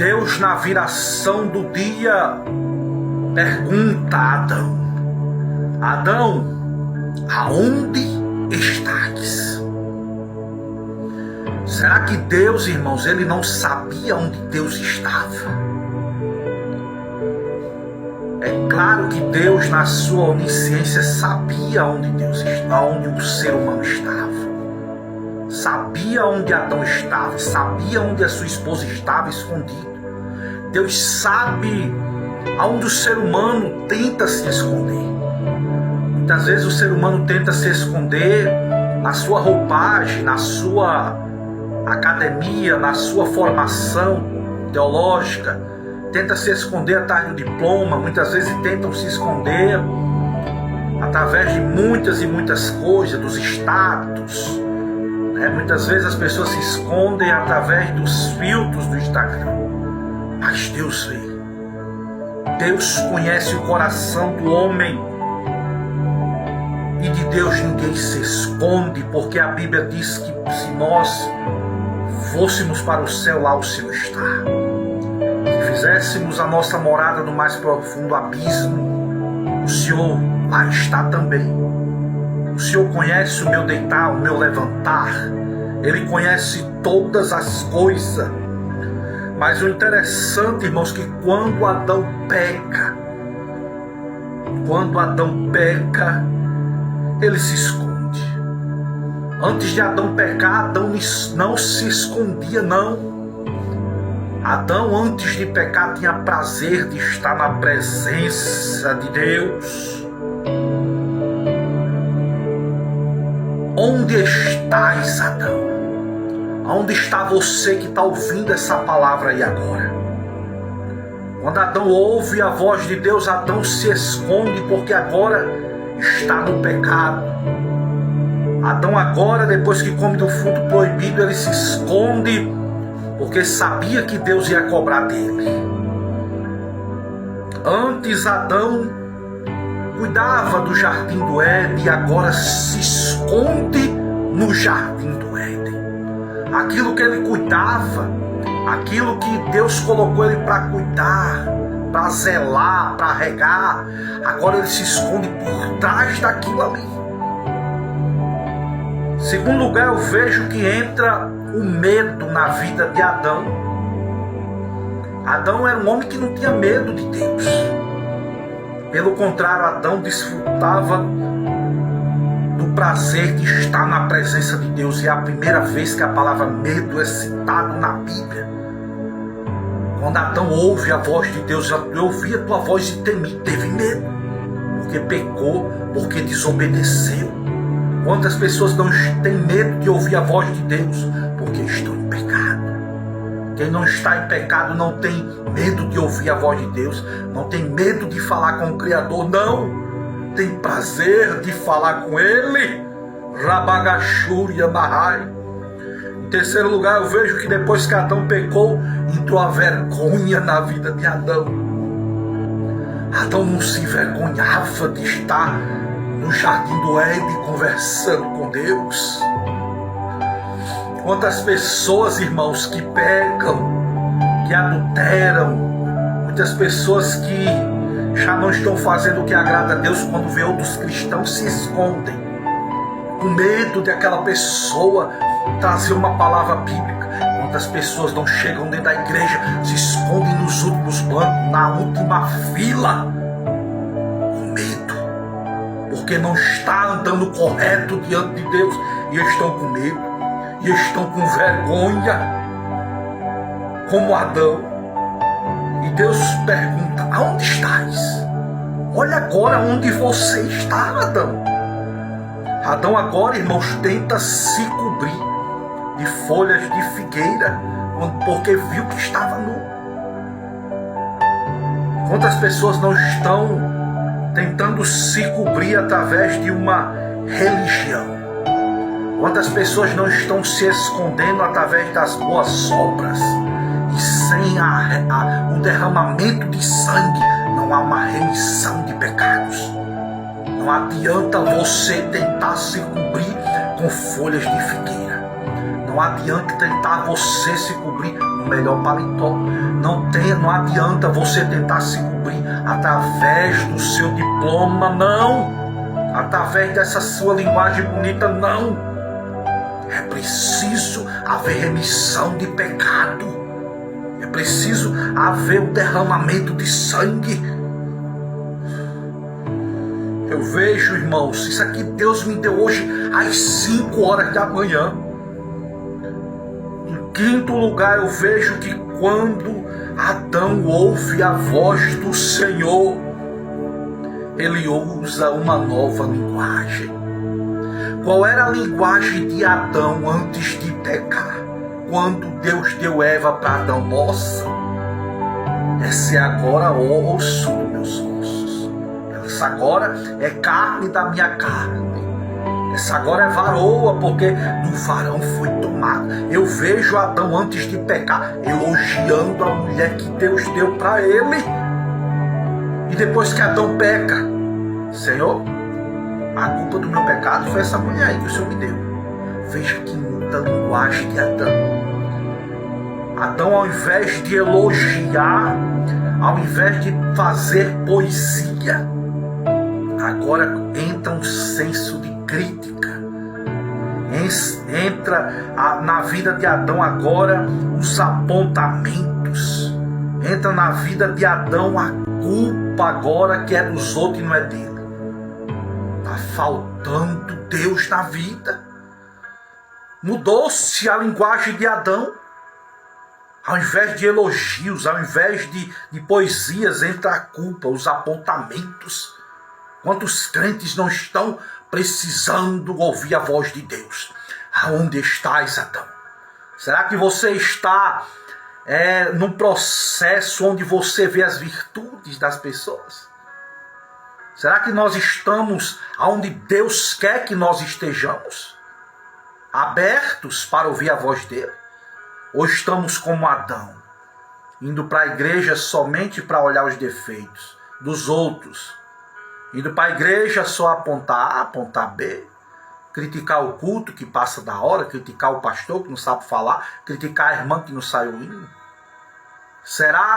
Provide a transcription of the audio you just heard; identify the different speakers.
Speaker 1: Deus, na viração do dia, pergunta a Adão: Adão, aonde estás? Será que Deus, irmãos, ele não sabia onde Deus estava? É claro que Deus, na sua onisciência, sabia onde Deus estava, onde o ser humano estava. Sabia onde Adão estava, sabia onde a sua esposa estava escondida. Deus sabe aonde o ser humano tenta se esconder. Muitas vezes o ser humano tenta se esconder na sua roupagem, na sua academia, na sua formação teológica, tenta se esconder atrás do diploma. Muitas vezes tentam se esconder através de muitas e muitas coisas, dos status. Muitas vezes as pessoas se escondem através dos filtros do Instagram. Mas Deus vê. Deus conhece o coração do homem. E de Deus ninguém se esconde, porque a Bíblia diz que se nós fôssemos para o céu, lá o Senhor está. Se fizéssemos a nossa morada no mais profundo abismo, o Senhor lá está também. O Senhor conhece o meu deitar, o meu levantar. Ele conhece todas as coisas. Mas o interessante, irmãos, que quando Adão peca, ele se esconde. Antes de Adão pecar, Adão não se escondia, não. Adão, antes de pecar, tinha prazer de estar na presença de Deus. Onde estás, Adão? Onde está você que está ouvindo essa palavra aí agora? Quando Adão ouve a voz de Deus, Adão se esconde, porque agora está no pecado. Adão agora, depois que come do fruto proibido, ele se esconde, porque sabia que Deus ia cobrar dele. Antes Adão cuidava do jardim do Éden, e agora se esconde no jardim do Éden. Aquilo que ele cuidava, aquilo que Deus colocou ele para cuidar, para zelar, para regar, agora ele se esconde por trás daquilo ali. Segundo lugar, eu vejo que entra o medo na vida de Adão. Adão era um homem que não tinha medo de Deus. Pelo contrário, Adão desfrutava do prazer de estar na presença de Deus. E é a primeira vez que a palavra medo é citada na Bíblia. Quando Adão ouve a voz de Deus, eu ouvi a tua voz e teve medo, porque pecou, porque desobedeceu. Quantas pessoas não têm medo de ouvir a voz de Deus? Porque estão em pecado. Quem não está em pecado não tem medo de ouvir a voz de Deus, não tem medo de falar com o Criador, não. Tem prazer de falar com Ele. Rabagachúria Bahai. Em terceiro lugar, eu vejo que depois que Adão pecou, entrou a vergonha na vida de Adão. Adão não se envergonhava de estar no jardim do Éden conversando com Deus. Quantas pessoas, irmãos, que pecam, que adulteram, muitas pessoas que já não estão fazendo o que agrada a Deus, quando vê outros cristãos se escondem, com medo de aquela pessoa trazer uma palavra bíblica. Quantas pessoas não chegam dentro da igreja, se escondem nos últimos bancos, na última fila, com medo, porque não está andando correto diante de Deus, e estão com medo, e estão com vergonha, como Adão. E Deus pergunta: aonde estás? Olha agora onde você está, Adão. Adão agora, irmãos, tenta se cobrir de folhas de figueira, porque viu que estava nu. Quantas pessoas não estão tentando se cobrir através de uma religião? Quantas pessoas não estão se escondendo através das boas obras? E sem o derramamento de sangue não há uma remissão de pecados. Não adianta você tentar se cobrir com folhas de figueira. Não adianta tentar você se cobrir no melhor paletó. Não adianta você tentar se cobrir através do seu diploma, não. Através dessa sua linguagem bonita, não. É preciso haver remissão de pecado. É preciso haver o derramamento de sangue. Eu vejo, irmãos, isso aqui Deus me deu hoje às 5 horas da manhã. Em quinto lugar, eu vejo que quando Adão ouve a voz do Senhor, ele usa uma nova linguagem. Qual era a linguagem de Adão antes de pecar? Quando Deus deu Eva para Adão, nossa, esse é agora osso dos meus ossos. Essa agora é carne da minha carne. Essa agora é varoa, porque do varão foi tomada. Eu vejo Adão antes de pecar elogiando a mulher que Deus deu para ele. E depois que Adão peca, Senhor, a culpa do meu pecado foi essa mulher aí que o Senhor me deu. Veja que muda a linguagem de Adão. Adão, ao invés de elogiar, ao invés de fazer poesia, agora entra um senso de crítica. Entra na vida de Adão agora os apontamentos. Entra na vida de Adão a culpa agora que é dos outros e não é dele. Está faltando Deus na vida. Mudou-se a linguagem de Adão. Ao invés de elogios, ao invés de poesias, entra a culpa, os apontamentos. Quantos crentes não estão precisando ouvir a voz de Deus? Aonde estás, Adão? Será que você está num processo onde você vê as virtudes das pessoas? Será que nós estamos onde Deus quer que nós estejamos? Abertos para ouvir a voz dele? Ou estamos como Adão, indo para a igreja somente para olhar os defeitos dos outros? Indo para a igreja só apontar A, apontar B, criticar o culto que passa da hora, criticar o pastor que não sabe falar, criticar a irmã que não saiu hino? Será